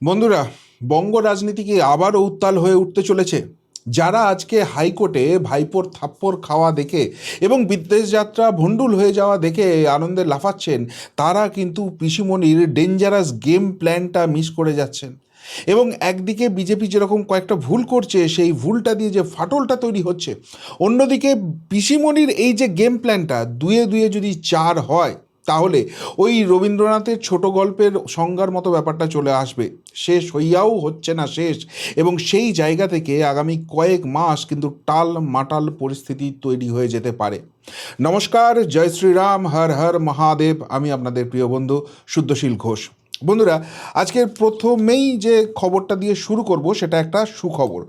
বন্ধুরা, বঙ্গ রাজনীতি কি আবারও উত্তাল হয়ে উঠতে চলেছে? যারা আজকে হাইকোর্টে ভাইপোর থাপ্পড় খাওয়া দেখে এবং বিদেশ যাত্রা ভণ্ডুল হয়ে যাওয়া দেখে আনন্দে লাফাচ্ছেন, তারা কিন্তু পিসিমণির ডেঞ্জারাস গেম প্ল্যানটা মিস করে যাচ্ছেন। এবং একদিকে বিজেপি যেরকম কয়েকটা ভুল করছে, সেই ভুলটা দিয়ে যে ফাটলটা তৈরি হচ্ছে, অন্যদিকে পিসিমণির এই যে গেম প্ল্যানটা দুয়ে দুয়ে যদি চার হয়, তাহলে ওই রবীন্দ্রনাথের ছোট গল্পের সংজ্ঞার মতো ব্যাপারটা চলে আসবে। শেষ হইয়াও হচ্ছে না শেষ, এবং সেই জায়গা থেকে আগামী কয়েক মাস কিন্তু টাল মাটাল পরিস্থিতি তৈরি হয়ে যেতে পারে। নমস্কার, জয় শ্রীরাম, হর হর মহাদেব। আমি আপনাদের প্রিয় বন্ধু শুদ্ধশীল ঘোষ। বন্ধুরা, আজকের প্রথমেই যে খবরটা দিয়ে শুরু করব সেটা একটা সুখবর।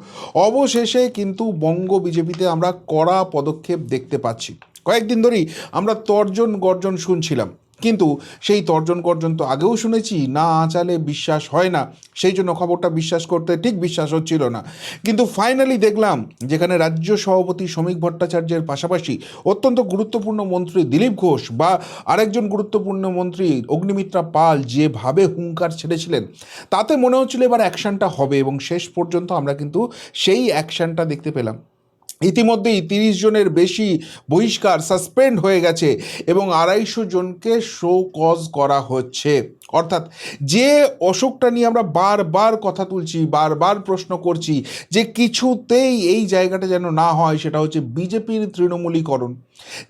অবশেষে কিন্তু বঙ্গ বিজেপিতে আমরা কড়া পদক্ষেপ দেখতে পাচ্ছি। কয়েকদিন ধরেই আমরা তর্জন গর্জন শুনছিলাম, কিন্তু সেই তর্জন গর্জন তো আগেও শুনেছি, না আঁচালে বিশ্বাস হয় না, সেই জন্য খবরটা বিশ্বাস করতে ঠিক বিশ্বাস হচ্ছিল না। কিন্তু ফাইনালি দেখলাম, যেখানে রাজ্য সভাপতি শ্রমিক ভট্টাচার্যের পাশাপাশি অত্যন্ত গুরুত্বপূর্ণ মন্ত্রী দিলীপ ঘোষ বা আরেকজন গুরুত্বপূর্ণ মন্ত্রী অগ্নিমিত্রা পাল যেভাবে হুঙ্কার ছেড়েছিলেন, তাতে মনে হচ্ছিল এবার অ্যাকশনটা হবে, এবং শেষ পর্যন্ত আমরা কিন্তু সেই অ্যাকশনটা দেখতে পেলাম। ইতিমধ্যেই 30 জনের বেশি বহিষ্কার সাসপেন্ড হয়ে গেছে এবং 250 জনকে শো কজ করা হচ্ছে। অর্থাৎ যে অশোকটা নিয়ে আমরা বারবার কথা তুলছি, বারবার প্রশ্ন করছি যে কিছুতেই এই জায়গাটা যেন না হয়, সেটা হচ্ছে বিজেপির তৃণমূলীকরণ।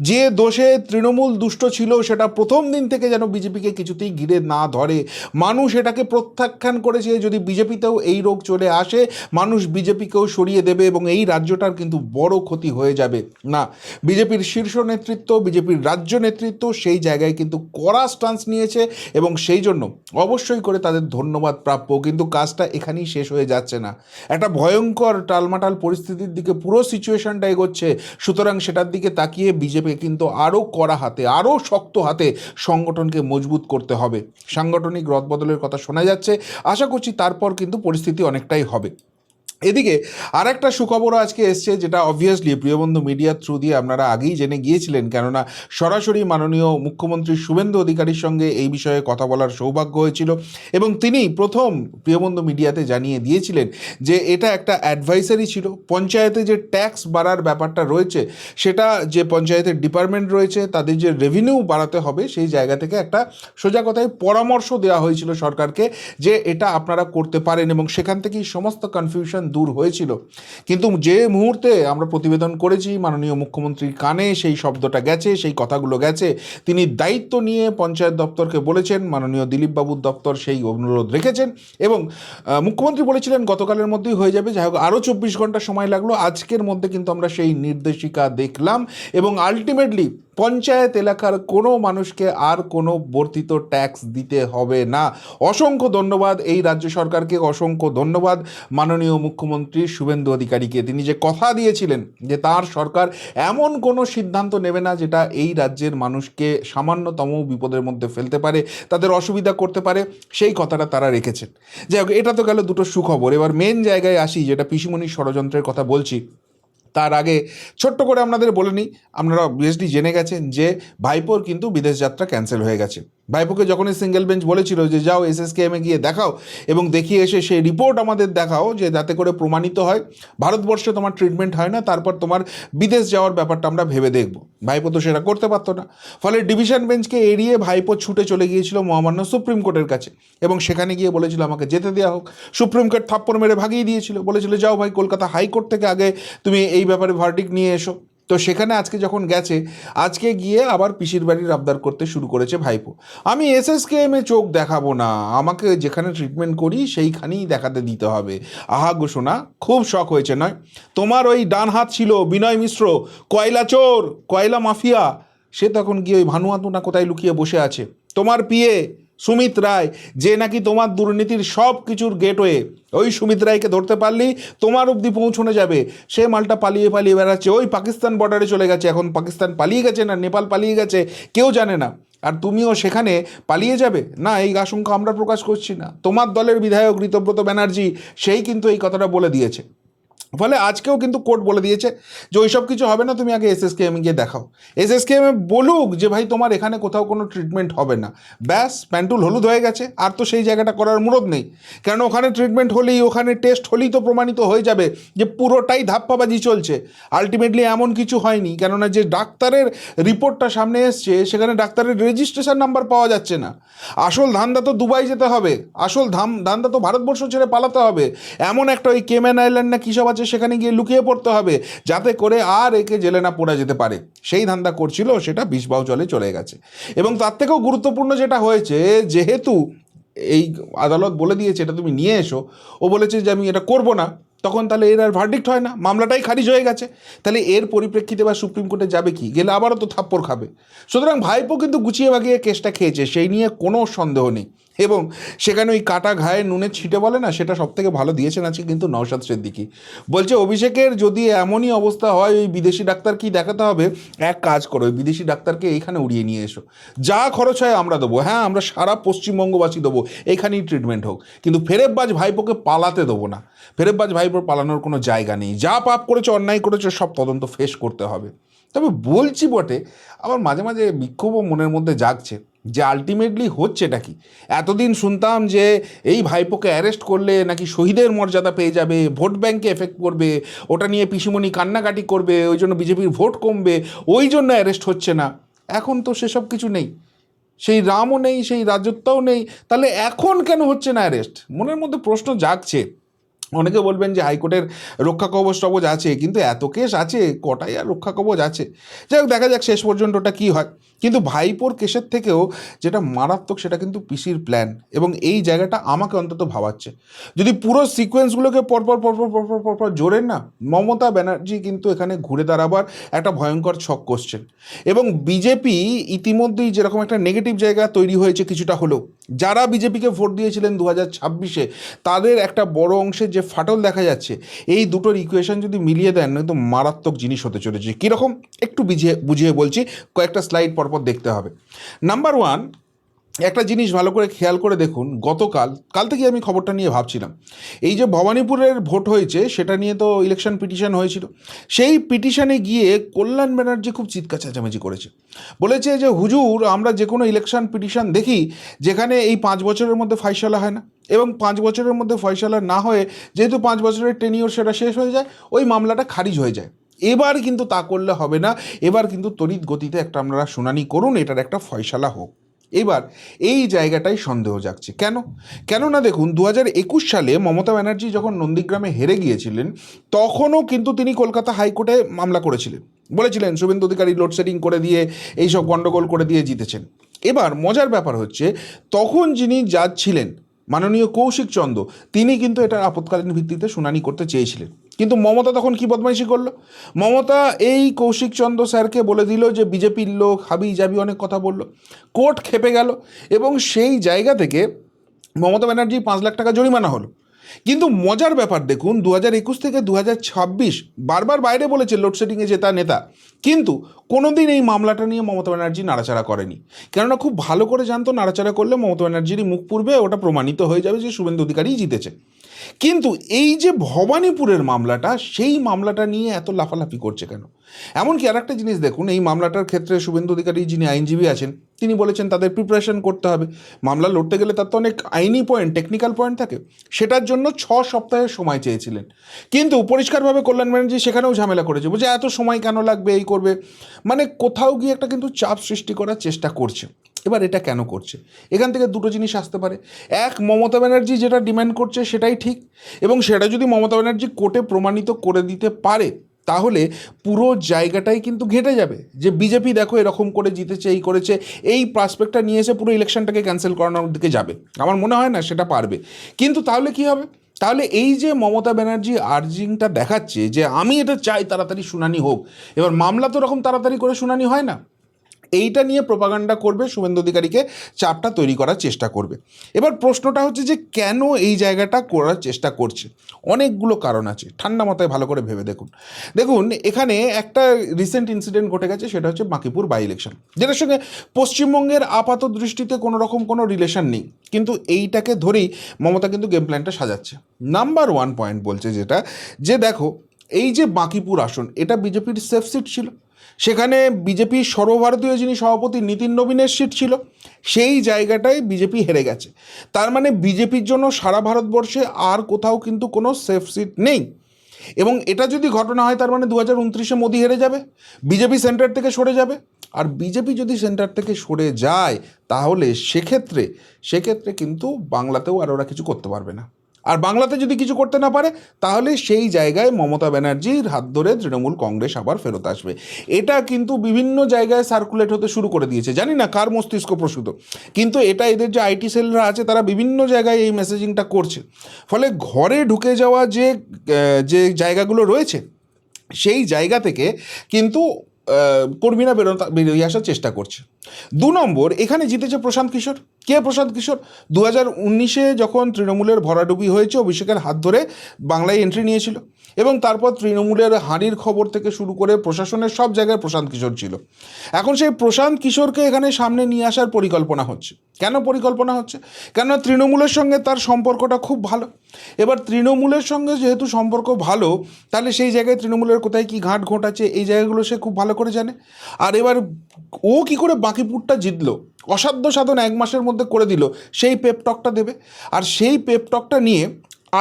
যে দোষে তৃণমূল দুষ্ট ছিল, সেটা প্রথম দিন থেকে যেন বিজেপিকে কিছুতেই ঘিরে না ধরে। মানুষ এটাকে প্রত্যাখ্যান করেছে, যদি বিজেপিতেও এই রোগ চলে আসে, মানুষ বিজেপিকেও সরিয়ে দেবে এবং এই রাজ্যটার কিন্তু বড় ক্ষতি হয়ে যাবে। না, বিজেপির শীর্ষ নেতৃত্ব, বিজেপির রাজ্য নেতৃত্ব সেই জায়গায় কিন্তু কড়া স্টান্স নিয়েছে, এবং সেই জন্য অবশ্যই করে তাদের ধন্যবাদ প্রাপ্য। কিন্তু কাজটা এখানেই শেষ হয়ে যাচ্ছে না, একটা ভয়ঙ্কর টালমাটাল পরিস্থিতির দিকে পুরো সিচুয়েশনটা এগোচ্ছে। সুতরাং সেটার দিকে তাকিয়ে বিজেপি কিন্তু আরও কড়া হাতে, আরও শক্ত হাতে সংগঠনকে মজবুত করতে হবে। সাংগঠনিক রদবদলের কথা শোনা যাচ্ছে, আশা করছি তারপর কিন্তু পরিস্থিতি অনেকটাই হবে। এদিকে আর একটা সুখবরও আজকে এসছে, যেটা অবভিয়াসলি প্রিয়বন্ধু মিডিয়ার থ্রু দিয়ে আপনারা আগেই জেনে গিয়েছিলেন, কেননা সরাসরি মাননীয় মুখ্যমন্ত্রী শুভেন্দু অধিকারীর সঙ্গে এই বিষয়ে কথা বলার সৌভাগ্য হয়েছিল, এবং তিনি প্রথম প্রিয়বন্ধু মিডিয়াতে জানিয়ে দিয়েছিলেন যে এটা একটা অ্যাডভাইসারি ছিল। পঞ্চায়েতে যে ট্যাক্স বাড়ার ব্যাপারটা রয়েছে, সেটা যে পঞ্চায়েতের ডিপার্টমেন্ট রয়েছে তাদের যে রেভিনিউ বাড়াতে হবে, সেই জায়গা থেকে একটা সোজা কথায় পরামর্শ দেওয়া হয়েছিল সরকারকে, যে এটা আপনারা করতে পারেন, এবং সেখান থেকেই সমস্ত কনফিউশন দূর হয়েছিল। কিন্তু যে মুহূর্তে আমরা প্রতিবেদন করেছি, মাননীয় মুখ্যমন্ত্রীর কানে সেই শব্দটা গেছে, সেই কথাগুলো গেছে, তিনি দায়িত্ব নিয়ে পঞ্চায়েত দপ্তরকে বলেছেন, মাননীয় দিলীপবাবুর দপ্তর সেই অনুরোধ রেখেছেন, এবং মুখ্যমন্ত্রী বলেছিলেন গতকালের মধ্যেই হয়ে যাবে। যাই হোক, আরও 24 ঘন্টা সময় লাগলো, আজকের মধ্যে কিন্তু আমরা সেই নির্দেশিকা দেখলাম, এবং আলটিমেটলি পঞ্চায়েত এলাকার কোনো মানুষকে আর কোনো বর্ধিত ট্যাক্স দিতে হবে না। অসংখ্য ধন্যবাদ এই রাজ্য সরকারকে, অসংখ্য ধন্যবাদ মাননীয় মুখ্যমন্ত্রী শুভেন্দু অধিকারীকে। তিনি যে কথা দিয়েছিলেন যে তার সরকার এমন কোনো সিদ্ধান্ত নেবে না যেটা এই রাজ্যের মানুষকে সামান্যতম বিপদের মধ্যে ফেলতে পারে, তাদের অসুবিধা করতে পারে, সেই কথাটা তারা রেখেছেন। যাই হোক, এটা তো গেল দুটো সুখবর। এবার মেন জায়গায় আসি, যেটা পিসিমণির ষড়যন্ত্রের কথা বলছি। তার আগে ছোট্ট করে আপনাদের বলে নিই, আপনারা অবভিয়াসলি জেনে গেছেন যে ভাইপোর কিন্তু বিদেশ যাত্রা ক্যান্সেল হয়ে গেছে। ভাইপোকে যখনই সিঙ্গেল বেঞ্চ বলেছিল যে যাও এসএসকেএমে গিয়ে দেখাও এবং দেখিয়ে এসে সেই রিপোর্ট আমাদের দেখাও, যে যাতে করে প্রমাণিত হয় ভারতবর্ষে তোমার ট্রিটমেন্ট হয় না, তারপর তোমার বিদেশ যাওয়ার ব্যাপারটা আমরা ভেবে দেখব। ভাইপো তো সেটা করতে পারতো না, ফলে ডিভিশন বেঞ্চকে এড়িয়ে ভাইপো ছুটে চলে গিয়েছিল মহামান্য সুপ্রিম কোর্টের কাছে, এবং সেখানে গিয়ে বলেছিল আমাকে যেতে দেওয়া হোক। সুপ্রিম কোর্ট থাপ্পড় মেরে ভাগিয়ে দিয়েছিল, বলেছিল যাও ভাই, কলকাতা হাইকোর্ট থেকে আগে তুমি এই ব্যাপারে ভার্ডিক্ট নিয়ে এসো। তো সেখানে আজকে যখন গেছে, আজকে গিয়ে আবার পিসির বাড়ির আবদার করতে শুরু করেছে ভাইপো। আমি এসএসকেএমে চোখ দেখাবো না, আমাকে যেখানে ট্রিটমেন্ট করি সেইখানেই দেখাতে দিতে হবে। আহা ঘোষণা, খুব শখ হয়েছে নয়? তোমার ওই ডান হাত ছিল বিনয় মিশ্র, কয়লা চোর, কয়লা মাফিয়া, সে তখন গিয়ে ওই ভানুয়াতু না কোথায় লুকিয়ে বসে আছে। তোমার পিএ সুমিত রায়, যে নাকি তোমার দুর্নীতির সব কিছুর গেটওয়ে, ওই সুমিত রায়কে ধরতে পারলেই তোমার অবধি পৌঁছানো যাবে। সে মালটা পালিয়ে পালিয়ে বেড়াচ্ছে, ওই পাকিস্তান বর্ডারে চলে গেছে। এখন পাকিস্তান পালিয়ে গেছে না নেপাল পালিয়ে গেছে কেউ জানে না, আর তুমিও সেখানে পালিয়ে যাবে না, এই আশঙ্কা আমরা প্রকাশ করছি না। তোমার দলের বিধায়ক ঋতব্রত ব্যানার্জি সেই কিন্তু এই কথাটা বলে দিয়েছে। ফলে আজকেও কিন্তু কোর্ট বলে দিয়েছে যে ওইসব কিছু হবে না, তুমি আগে এসএসকেএম গিয়ে দেখাও। এসএসকেএম বলুক যে ভাই তোমার এখানে কোথাও কোনো ট্রিটমেন্ট হবে না, ব্যাস প্যান্টুল হলুদ হয়ে গেছে, আর তো সেই জায়গাটা করার মুরদ নেই। কারণ ওখানে ট্রিটমেন্ট হলেই, ওখানে টেস্ট হলেই তো প্রমাণিত হয়ে যাবে যে পুরোটাই ধাপ্পাবাজি চলছে। আলটিমেটলি এমন কিছু হয়নি, কেননা যে ডাক্তারের রিপোর্টটা সামনে এসছে সেখানে ডাক্তারের রেজিস্ট্রেশন নাম্বার পাওয়া যাচ্ছে না। আসল ধান্দা তো দুবাই যেতে হবে, আসল ধান্দা তো ভারতবর্ষ ছেড়ে পালাতে হবে, এমন একটা ওই কেম্যান আইল্যান্ড না কী সব আছে সেখানে গিয়ে লুকিয়ে পড়তে হবে, যাতে করে আর একে জেলে না পড়া যেতে পারে। সেই ধান্দা করছিল, সেটা বিষবাও জলে চলে গেছে। এবং তার থেকেও গুরুত্বপূর্ণ যেটা হয়েছে, যেহেতু এই আদালত বলে দিয়েছে এটা তুমি নিয়ে এসো, ও বলেছে যে আমি এটা করব না, তখন তাহলে এর আর ভার্ডিক্ট হয় না, মামলাটাই খারিজ হয়ে গেছে। তাহলে এর পরিপ্রেক্ষিতে বা সুপ্রিম কোর্টে যাবে কি, গেলে আবারও তো থাপ্পড় খাবে। সুতরাং ভাইপো কিন্তু গুছিয়ে বাগিয়ে কেসটা খেয়েছে, সেই নিয়ে কোনো সন্দেহ নেই। এবং সেখানে ওই কাটা ঘায়ে নুনের ছিটে বলে না, সেটা সব থেকে ভালো দিয়েছেন আজকে কিন্তু নওশাদ সিদ্দিকী। বলছে অভিষেকের যদি এমনই অবস্থা হয়, ওই বিদেশি ডাক্তার কি দেখাতে হবে, এক কাজ করো, ওই বিদেশি ডাক্তারকে এইখানে উড়িয়ে নিয়ে এসো, যা খরচ হয় আমরা দেবো, হ্যাঁ আমরা সারা পশ্চিমবঙ্গবাসী দেবো, এইখানেই ট্রিটমেন্ট হোক, কিন্তু ফেরেববাজ ভাইপোকে পালাতে দেবো না। ফেরেববাজ ভাইপোর পালানোর কোনো জায়গা নেই, যা পাপ করেছে, অন্যায় করেছে, সব তদন্ত ফেস করতে হবে। তবে বলছি বটে, আবার মাঝে মাঝে বিক্ষোভও মনের মধ্যে জাগছে যে আলটিমেটলি হচ্ছেটা কি। এতদিন শুনতাম যে এই ভাইপোকে অ্যারেস্ট করলে নাকি শহীদের মর্যাদা পেয়ে যাবে, ভোট ব্যাঙ্কে এফেক্ট করবে, ওটা নিয়ে পিসিমণি কান্নাকাটি করবে, ওই জন্য বিজেপির ভোট কমবে, ওই জন্য অ্যারেস্ট হচ্ছে না। এখন তো সেসব কিছু নেই, সেই রামও নেই, সেই রাজত্বও নেই, তাহলে এখন কেন হচ্ছে না অ্যারেস্ট? মনের মধ্যে প্রশ্ন জাগছে। অনেকে বলবেন যে হাইকোর্টের রক্ষা কবচ টবচ আছে, কিন্তু এত কেস আছে, কটাই আর রক্ষা কবচ আছে। যাই হোক, দেখা যাক শেষ পর্যন্ত ওটা কী হয়। কিন্তু ভাইপোর কেসের থেকেও যেটা মারাত্মক, সেটা কিন্তু পিসির প্ল্যান, এবং এই জায়গাটা আমাকে অন্তত ভাবাচ্ছে। যদি পুরো সিকোয়েন্সগুলোকে পরপর পরপর পরপর পরপর জোরেন না, মমতা ব্যানার্জি কিন্তু এখানে ঘুরে দাঁড়াবার একটা ভয়ঙ্কর ছক কষছেন। এবং বিজেপি ইতিমধ্যেই যেরকম একটা নেগেটিভ জায়গা তৈরি হয়েছে কিছুটা হলেও, যারা বিজেপিকে ভোট দিয়েছিলেন 2026-এ, তাদের একটা বড় অংশের যে ফাটল দেখা যাচ্ছে, এই দুটোর ইকুয়েশন যদি মিলিয়ে দেন, নয়তো মারাত্মক জিনিস হতে চলেছে। কীরকম একটু বুঝিয়ে বলছি, কয়েকটা স্লাইড পরপর দেখতে হবে। নাম্বার ওয়ান, একটা জিনিস ভালো করে খেয়াল করে দেখুন, কাল থেকে আমি খবরটা নিয়ে ভাবছিলাম, এই যে ভবানীপুরের ভোট হয়েছে সেটা নিয়ে তো ইলেকশন পিটিশন হয়েছিল, সেই পিটিশনে গিয়ে কল্যাণ ব্যানার্জি খুব চিৎকার চেঁচামেচি করেছে। বলেছে যে হুজুর, আমরা যে কোনো ইলেকশন পিটিশন দেখি যেখানে এই 5 বছরের মধ্যে ফয়সালা হয় না, এবং 5 বছরের মধ্যে ফয়সালা না হয়ে যেহেতু 5 বছরের টেনিওর সেটা শেষ হয়ে যায়, ওই মামলাটা খারিজ হয়ে যায়। এবার কিন্তু তা করলে হবে না, এবার কিন্তু তড়িৎ গতিতে একটা আপনারা শুনানি করুন, এটার একটা ফয়সালা হোক। এবার এই জায়গাটাই সন্দেহ জাগছে। কেননা দেখুন, 2021 সালে মমতা ব্যানার্জি যখন নন্দীগ্রামে হেরে গিয়েছিলেন, তখনও কিন্তু তিনি কলকাতা হাইকোর্টে মামলা করেছিলেন, বলেছিলেন শুভেন্দু অধিকারী লোডশেডিং করে দিয়ে এইসব গণ্ডগোল করে দিয়ে জিতেছেন। এবার মজার ব্যাপার হচ্ছে, তখন যিনি জাজ ছিলেন মাননীয় কৌশিক চন্দ্র, তিনি কিন্তু এটার আপৎকালীন ভিত্তিতে শুনানি করতে চেয়েছিলেন। কিন্তু মমতা তখন কি বদমাইশি করলো, মমতা এই কৌশিক চন্দ্র স্যারকে বলে দিল যে বিজেপির লোক, হাবি জাবি অনেক কথা বলল, কোর্ট খেপে গেল, এবং সেই জায়গা থেকে মমতা ব্যানার্জি 5 লাখ টাকা জরিমানা হলো। কিন্তু মজার ব্যাপার দেখুন, 2021 থেকে 2026 বারবার বাইরে বলেছে লোডশেডিংয়ে জেতা নেতা, কিন্তু কোনোদিন এই মামলাটা নিয়ে মমতা ব্যানার্জি নাড়াচাড়া করেনি। কেননা খুব ভালো করে জানতো, নাড়াচাড়া করলে মমতা ব্যানার্জিরই মুখ পুড়বে, ওটা প্রমাণিত হয়ে যাবে যে শুভেন্দু অধিকারীই জিতেছে। কিন্তু এই যে ভবানীপুরের মামলাটা, সেই মামলাটা নিয়ে এত লাফালাফি করছে কেন? এমনকি আর একটা জিনিস দেখুন, এই মামলাটার ক্ষেত্রে শুভেন্দু অধিকারী যিনি আইনজীবী আছেন, তিনি বলেছেন তাদের প্রিপারেশন করতে হবে। মামলা লড়তে গেলে তার তো অনেক আইনি পয়েন্ট, টেকনিক্যাল পয়েন্ট থাকে, সেটার জন্য 6 সপ্তাহের সময় চেয়েছিলেন। কিন্তু পরিষ্কারভাবে কল্যাণ ব্যানার্জি সেখানেও ঝামেলা করেছে, বলছে এত সময় কেন লাগবে, এই করবে, মানে কোথাও গিয়ে একটা কিন্তু চাপ সৃষ্টি করার চেষ্টা করছে। এবার এটা কেন করছে? এখান থেকে দুটো জিনিস আসতে পারে। এক, মমতা ব্যানার্জি যেটা ডিমান্ড করছে সেটাই ঠিক, এবং সেটা যদি মমতা ব্যানার্জি কোর্টে প্রমাণিত করে দিতে পারে, তাহলে পুরো জায়গাটাই কিন্তু ঘেঁটে যাবে যে বিজেপি দেখো এরকম করে জিতেছে, এই করেছে, এই প্রসপেক্টটা নিয়ে এসে পুরো ইলেকশনটাকে ক্যান্সেল করানোর দিকে যাবে। আমার মনে হয় না সেটা পারবে। কিন্তু তাহলে কি হবে? তাহলে এই যে মমতা ব্যানার্জি আর্জিংটা দেখাচ্ছে যে আমি এটা চাই তাড়াতাড়ি শুনানি হোক, এবার মামলা তো এরকম তাড়াতাড়ি করে শুনানি হয় না। এইটা নিয়ে প্রোপাগান্ডা করবে, শুভেন্দু অধিকারীকে চাপটা তৈরি করার চেষ্টা করবে। এবার প্রশ্নটা হচ্ছে যে কেন এই জায়গাটা করার চেষ্টা করছে? অনেকগুলো কারণ আছে, ঠান্ডা মাথায় ভালো করে ভেবে দেখুন। দেখুন, এখানে একটা রিসেন্ট ইনসিডেন্ট ঘটে গেছে, সেটা হচ্ছে বাঁকিপুর বাই ইলেকশন, যেটার সঙ্গে পশ্চিমবঙ্গের আপাত দৃষ্টিতে কোনো রকম কোনো রিলেশন নেই, কিন্তু এইটাকে ধরেই মমতা কিন্তু গেম প্ল্যানটা সাজাচ্ছে। নাম্বার ওয়ান পয়েন্ট বলছে যেটা, যে দেখো এই যে বাঁকিপুর আসন, এটা বিজেপির সেফ সিট ছিল, সেখানে বিজেপির সর্বভারতীয় যিনি সভাপতি নিতিন নবীনের সিট ছিল, সেই জায়গাটায় বিজেপি হেরে গেছে। তার মানে বিজেপির জন্য সারা ভারতবর্ষে আর কোথাও কিন্তু কোনো সেফ সিট নেই। এবং এটা যদি ঘটনা হয়, তার মানে 2029-এ মোদি হেরে যাবে, বিজেপি সেন্টার থেকে সরে যাবে। আর বিজেপি যদি সেন্টার থেকে সরে যায়, তাহলে সেক্ষেত্রে কিন্তু বাংলাতেও আর ওরা কিছু করতে পারবে না। আর বাংলাতে যদি কিছু করতে না পারে, তাহলে সেই জায়গায় মমতা ব্যানার্জির হাত ধরে তৃণমূল কংগ্রেস আবার ফেরত আসবে। এটা কিন্তু বিভিন্ন জায়গায় সার্কুলেট হতে শুরু করে দিয়েছে, জানি না কার মস্তিষ্ক প্রসূত, কিন্তু এটা এদের যে আইটি সেলরা আছে তারা বিভিন্ন জায়গায় এই মেসেজিংটা করছে। ফলে ঘরে ঢুকে যাওয়া যে জায়গাগুলো রয়েছে, সেই জায়গা থেকে কিন্তু কর্মীরা বেরিয়ে আসার চেষ্টা করছে। 2 নম্বর, এখানে জিতেছে প্রশান্ত কিশোর। কে প্রশান্ত কিশোর? 2019-এ যখন তৃণমূলের ভরাডুবি হয়েছে, অভিষেকের হাত ধরে বাংলায় এন্ট্রি নিয়েছিল, এবং তারপর তৃণমূলের হাঁড়ির খবর থেকে শুরু করে প্রশাসনের সব জায়গায় প্রশান্ত কিশোর ছিল। এখন সেই প্রশান্ত কিশোরকে এখানে সামনে নিয়ে আসার পরিকল্পনা হচ্ছে। কেন পরিকল্পনা হচ্ছে? কেননা তৃণমূলের সঙ্গে তার সম্পর্কটা খুব ভালো। এবার তৃণমূলের সঙ্গে যেহেতু সম্পর্ক ভালো, তাহলে সেই জায়গায় তৃণমূলের কোথায় কী ঘাট আছে, এই জায়গাগুলো সে খুব ভালো করে জানে। আর এবার ও কী করে বাঁকিপুরটা জিতলো, অসাধ্য সাধন 1 মাসের মধ্যে করে দিল, সেই পেপটকটা দেবে। আর সেই পেপটকটা নিয়ে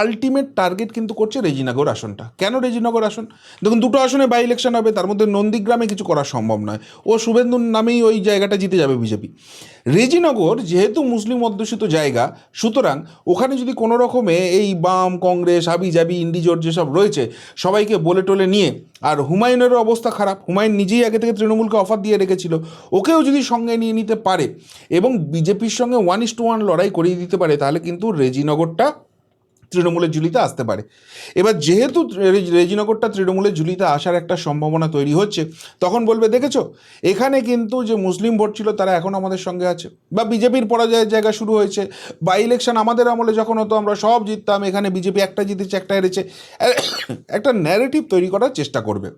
আলটিমেট টার্গেট কিন্তু করছে রেজিনগর আসনটা। কেন রেজিনগর আসন? দেখুন, 2টো আসনে বাই ইলেকশন হবে, তার মধ্যে নন্দীগ্রামে কিছু করা সম্ভব নয়, ও শুভেন্দুর নামেই ওই জায়গাটা জিতে যাবে বিজেপি। রেজিনগর যেহেতু মুসলিম অধ্যুষিত জায়গা, সুতরাং ওখানে যদি কোনো রকমে এই বাম, কংগ্রেস, হাবিজাবি, ইন্ডিজোট যেসব রয়েছে, সবাইকে বলে টোলে নিয়ে, আর হুমায়ুনেরও অবস্থা খারাপ, হুমায়ুন নিজেই আগে থেকে তৃণমূলকে অফার দিয়ে রেখেছিল, ওকেও যদি সঙ্গে নিয়ে নিতে পারে এবং বিজেপির সঙ্গে 1:1 লড়াই করিয়ে দিতে পারে, তাহলে কিন্তু রেজিনগরটা তৃণমূলের ঝুলিতে আসতে পারে। এবার যেহেতু রেজিনগরটা তৃণমূলের ঝুলিতে আসার একটা সম্ভাবনা তৈরি হচ্ছে, তখন বলবে দেখেছো, এখানে কিন্তু যে মুসলিম ভোট ছিল তারা এখন আমাদের সঙ্গে আছে, বা বিজেপির পরাজয়ের জায়গা শুরু হয়েছে। বাই ইলেকশন আমাদের আমলে যখন হতো আমরা সব জিততাম, এখানে বিজেপি একটা জিতেছে, একটা হেরেছে, একটা ন্যারেটিভ তৈরি করার চেষ্টা করবে।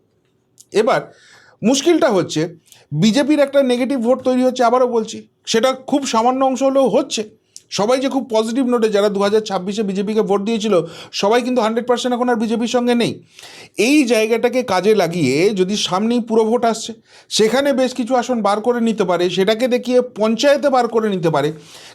এবার মুশকিলটা হচ্ছে, বিজেপির একটা নেগেটিভ ভোট তৈরি হচ্ছে, আবারও বলছি, সেটা খুব সামান্য অংশ হলেও হচ্ছে। সবাই যে খুব পজিটিভ নোটে যারা 2026-এ বিজেপিকে ভোট দিয়েছিল, সবাই কিন্তু 100% এখন আর বিজেপির সঙ্গে নেই। এই জায়গাটাকে কাজে লাগিয়ে যদি সামনেই পুরো ভোট আসছে, সেখানে বেশ কিছু আসন বার করে নিতে পারে, সেটাকে দেখিয়ে পঞ্চায়েতে বার করে নিতে পারে।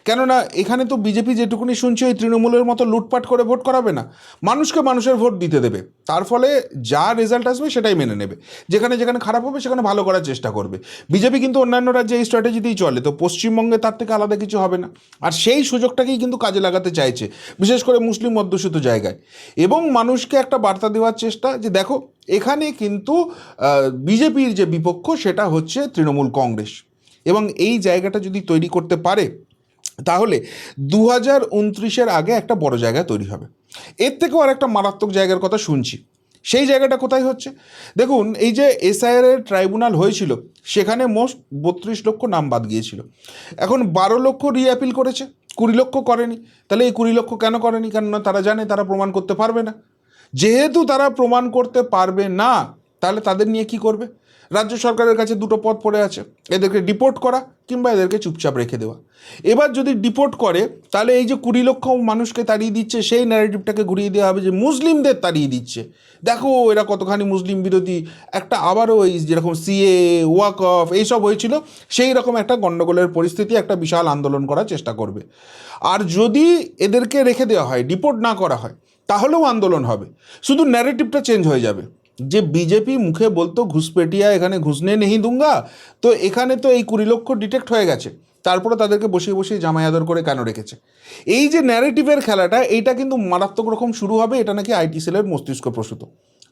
কেননা এখানে তো বিজেপি যেটুকুনি শুনছে, ওই তৃণমূলের মতো লুটপাট করে ভোট করাবে না, মানুষকে মানুষের ভোট দিতে দেবে। তার ফলে যা রেজাল্ট আসবে সেটাই মেনে নেবে, যেখানে যেখানে খারাপ হবে সেখানে ভালো করার চেষ্টা করবে। বিজেপি কিন্তু অন্যান্য রাজ্যে এই স্ট্র্যাটেজিতেই চলে, তো পশ্চিমবঙ্গে তার থেকে আলাদা কিছু হবে না। আর সেই সুযোগটাকেই কিন্তু কাজে লাগাতে চাইছে, বিশেষ করে মুসলিম অধ্যুষিত জায়গায়, এবং মানুষকে একটা বার্তা দেওয়ার চেষ্টা যে দেখো, এখানে কিন্তু বিজেপির যে বিপক্ষ সেটা হচ্ছে তৃণমূল কংগ্রেস। এবং এই জায়গাটা যদি তৈরি করতে পারে, তাহলে 2029-এর আগে একটা বড় জায়গা তৈরি হবে। এর থেকেও আর একটা মারাত্মক জায়গার কথা শুনছি। সেই জায়গাটা কোথায় হচ্ছে? দেখুন, এই যে এসআইআর ট্রাইব্যুনাল হয়েছিল, সেখানে মোস্ট 32 লক্ষ নাম বাদ গিয়েছিল। এখন 12 লক্ষ রিঅ্যাপিল করেছে, 20 লক্ষ করেনি। তাহলে এই 20 লক্ষ কেন করেনি? কেননা তারা জানে তারা প্রমাণ করতে পারবে না। যেহেতু তারা প্রমাণ করতে পারবে না, তাহলে তাদের নিয়ে কি করবে? রাজ্য সরকারের কাছে 2টো পথ পড়ে আছে, এদেরকে ডিপোর্ট করা কিংবা এদেরকে চুপচাপ রেখে দেওয়া। এবার যদি ডিপোর্ট করে, তাহলে এই যে 20 লক্ষ মানুষকে তাড়িয়ে দিচ্ছে, সেই ন্যারেটিভটাকে ঘুরিয়ে দেওয়া হবে যে মুসলিমদের তাড়িয়ে দিচ্ছে, দেখো এরা কতখানি মুসলিম বিরোধী। একটা আবারও এই যেরকম সিএ, ওয়াক অফ এইসব হয়েছিল, সেই রকম একটা গণ্ডগোলের পরিস্থিতি, একটা বিশাল আন্দোলন করার চেষ্টা করবে। আর যদি এদেরকে রেখে দেওয়া হয়, ডিপোর্ট না করা হয়, তাহলেও আন্দোলন হবে, শুধু ন্যারেটিভটা চেঞ্জ হয়ে যাবে। যে বিজেপি মুখে বলতো ঘুষপেটিয়া এখানে ঘুষনে নেই দুঙ্গা, তো এখানে তো এই 20 লক্ষ ডিটেক্ট হয়ে গেছে, তারপরে তাদেরকে বসিয়ে বসিয়ে জামাই আদর করে কেন রেখেছে। এই যে ন্যারেটিভের খেলাটা, এইটা কিন্তু মারাত্মক রকম শুরু হবে। এটা নাকি আইটি সেলের মস্তিষ্ক প্রসূত।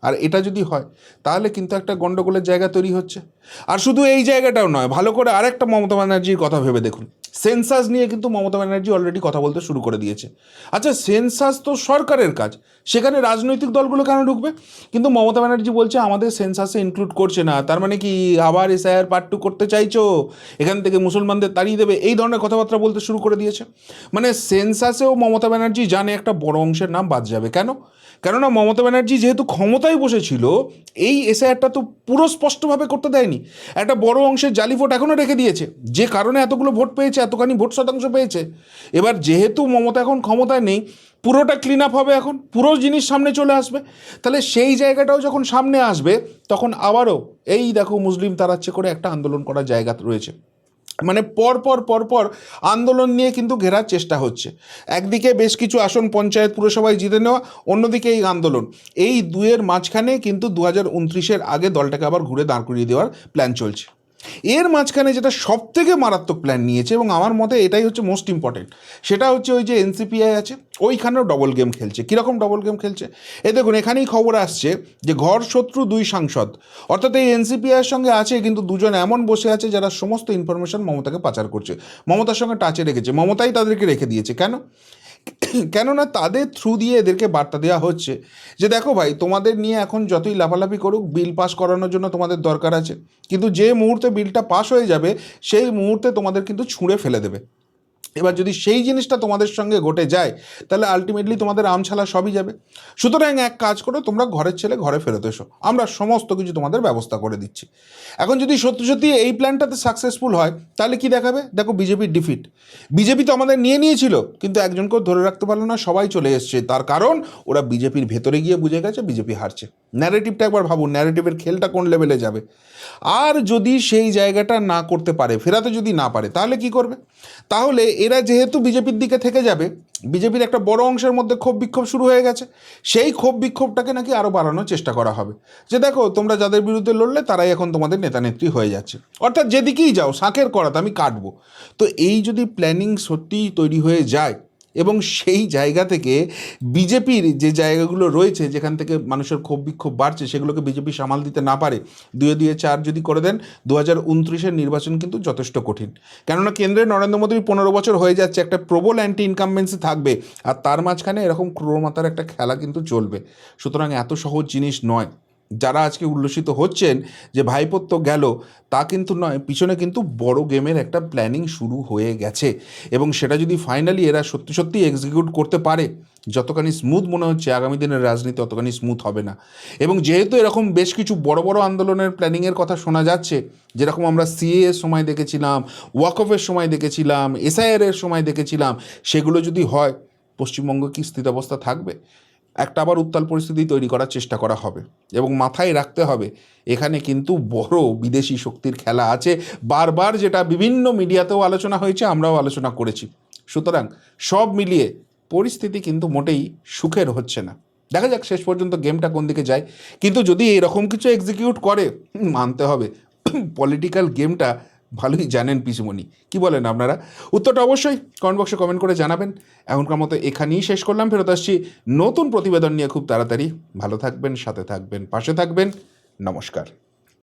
আর এটা যদি হয়, তাহলে কিন্তু একটা গণ্ডগোলের জায়গা তৈরি হচ্ছে। আর শুধু এই জায়গাটাও নয়, ভালো করে আরেকটা মমতা ব্যানার্জির কথা ভেবে দেখুন। সেন্সাস নিয়ে কিন্তু মমতা ব্যানার্জি অলরেডি কথা বলতে শুরু করে দিয়েছে। আচ্ছা, সেন্সাস তো সরকারের কাজ, সেখানে রাজনৈতিক দলগুলো কেন ঢুকবে? কিন্তু মমতা ব্যানার্জি বলছে আমাদের সেন্সাসে ইনক্লুড করছে না, তার মানে কি আবার এসআইআর পার্ট 2 করতে চাইছো, এখান থেকে মুসলমানদের তাড়িয়ে দেবে, এই ধরনের কথাবার্তা বলতে শুরু করে দিয়েছে। মানে সেন্সাসেও মমতা ব্যানার্জি জানে একটা বড় অংশের নাম বাদ যাবে। কেননা মমতা ব্যানার্জি যেহেতু ক্ষমতায় বসেছিল, এই এসআইআরটা তো পুরো স্পষ্টভাবে করতে দেয়নি, একটা বড় অংশের জালি ভোট এখনও রেখে দিয়েছে, যে কারণে এতগুলো ভোট পেয়েছে, এতখানি ভোট শতাংশ পেয়েছে। এবার যেহেতু মমতা এখন ক্ষমতায় নেই, পুরোটা ক্লিন আপ হবে, এখন পুরো জিনিস সামনে চলে আসবে। তাহলে সেই জায়গাটাও যখন সামনে আসবে, তখন আবারও এই দেখো মুসলিম তাড়াচ্ছে করে একটা আন্দোলন করার জায়গা রয়েছে। মানে পরপর আন্দোলন নিয়ে কিন্তু ঘেরার চেষ্টা হচ্ছে। একদিকে বেশ কিছু আসন পঞ্চায়েত পুরসভায় জিতে নেওয়া, অন্যদিকে এই আন্দোলন, এই দুয়ের মাঝখানে কিন্তু 2029-এর আগে দলটাকে আবার ঘুরে দাঁড় করিয়ে দেওয়ার প্ল্যান চলছে। এর মাঝখানে যেটা সবথেকে মারাত্মক প্ল্যান নিয়েছে, এবং আমার মতে এটাই হচ্ছে মোস্ট ইম্পর্টেন্ট, সেটা হচ্ছে ওই যে এনসিপিআই আছে, ওইখানেও ডবল গেম খেলছে। কীরকম ডবল গেম খেলছে? দেখুন, এখানেই খবর আসছে যে ঘর শত্রু 2 সাংসদ, অর্থাৎ এই এনসিপিআইয়ের সঙ্গে আছে কিন্তু দুজন এমন বসে আছে যারা সমস্ত ইনফরমেশন মমতাকে পাচার করছে, মমতার সঙ্গে টাচে রেখেছে, মমতাই তাদেরকে রেখে দিয়েছে। কেননা তাদের থ্রু দিয়ে এদেরকে বার্তা দেওয়া হচ্ছে যে দেখো ভাই, তোমাদের নিয়ে এখন যতই লাফালাফি করুক, বিল পাস করানোর জন্য তোমাদের দরকার আছে, কিন্তু যে মুহূর্তে বিলটা পাস হয়ে যাবে সেই মুহূর্তে তোমাদের কিন্তু ছুঁড়ে ফেলে দেবে। এবার যদি সেই জিনিসটা তোমাদের সঙ্গে ঘটে যায়, তাহলে আলটিমেটলি তোমাদের আমছালা সবই যাবে। সুতরাং এক কাজ করো, তোমরা ঘরের ছেলে ঘরে ফেরত এসো, আমরা সমস্ত কিছু তোমাদের ব্যবস্থা করে দিচ্ছি। এখন যদি সত্যি সত্যি এই প্ল্যানটাতে সাকসেসফুল হয়, তাহলে কি দেখাবে? দেখো, বিজেপির ডিফিট। বিজেপি তো আমাদের নিয়েছিল, কিন্তু একজনকেও ধরে রাখতে পারলো না, সবাই চলে এসছে। তার কারণ ওরা বিজেপির ভেতরে গিয়ে বুঝে গেছে বিজেপি হারছে। ন্যারেটিভটা একবার ভাবুন, ন্যারেটিভের খেলটা কোন লেভেলে যাবে। আর যদি সেই জায়গাটা না করতে পারে, ফেরাতে যদি না পারে, তাহলে কি করবে? তাহলে এরা যেহেতু বিজেপির দিকে থেকে যাবে, বিজেপির একটা বড় অংশের মধ্যে ক্ষোভ বিক্ষোভ শুরু হয়ে গেছে, সেই ক্ষোভ বিক্ষোভটাকে নাকি আরও বাড়ানোর চেষ্টা করা হবে, যে দেখো তোমরা যাদের বিরুদ্ধে লড়লে তারাই এখন তোমাদের নেতা নেত্রী হয়ে যাচ্ছে, অর্থাৎ যেদিকেই যাও শাঁখের করাত আমি কাটবো। তো এই যদি প্ল্যানিং সত্যিই তৈরি হয়ে যায়, এবং সেই জায়গা থেকে বিজেপির যে জায়গাগুলো রয়েছে যেখান থেকে মানুষের ক্ষোভ বিক্ষোভ বাড়ছে, সেগুলোকে বিজেপি সামাল দিতে না পারে, 2-2-4 যদি করে দেন, 2029-এর নির্বাচন কিন্তু যথেষ্ট কঠিন। কেননা কেন্দ্রে নরেন্দ্র মোদীর 15 বছর হয়ে যাচ্ছে, একটা প্রবল অ্যান্টি ইনকামবেন্সি থাকবে, আর তার মাঝখানে এরকম ক্রোড়মাতার একটা খেলা কিন্তু চলবে। সুতরাং এত সহজ জিনিস নয়। যারা আজকে উল্লসিত হচ্ছেন যে ভাইপোর তো গেল, তা কিন্তু নয়, পিছনে কিন্তু বড় গেমের একটা প্ল্যানিং শুরু হয়ে গেছে, এবং সেটা যদি ফাইনালি এরা সত্যি এক্সিকিউট করতে পারে, যতখানি স্মুথ মনে হচ্ছে আগামী দিনের রাজনীতি ততখানি স্মুথ হবে না। এবং যেহেতু এরকম বেশ কিছু বড় আন্দোলনের প্ল্যানিংয়ের কথা শোনা যাচ্ছে, যেরকম আমরা সিএ এর সময় দেখেছিলাম, ওয়াকফের সময় দেখেছিলাম, এসআইআর এর সময় দেখেছিলাম, সেগুলো যদি হয়, পশ্চিমবঙ্গ কি স্থিতাবস্থা থাকবে? একটা আবার উত্তাল পরিস্থিতি তৈরি করার চেষ্টা করা হবে, এবং মাথায় রাখতে হবে এখানে কিন্তু বড় বিদেশি শক্তির খেলা আছে, বারবার যেটা বিভিন্ন মিডিয়াতেও আলোচনা হয়েছে, আমরাও আলোচনা করেছি। সুতরাং সব মিলিয়ে পরিস্থিতি কিন্তু মোটেই সুখের হচ্ছে না। দেখা যাক শেষ পর্যন্ত গেমটা কোন দিকে যায়, কিন্তু যদি এরকম কিছু এক্সিকিউট করে, মানতে হবে পলিটিক্যাল গেমটা ভালোই জানেন পিসুমণি। কি বলেন আপনারা? উত্তরটা অবশ্যই কমেন্ট বক্সে কমেন্ট করে জানাবেন। এখনকার মতো এখানেই শেষ করলাম, ফেরত আসছি নতুন প্রতিবেদন নিয়ে খুব তাড়াতাড়ি। ভালো থাকবেন, সাথে থাকবেন, পাশে থাকবেন। নমস্কার।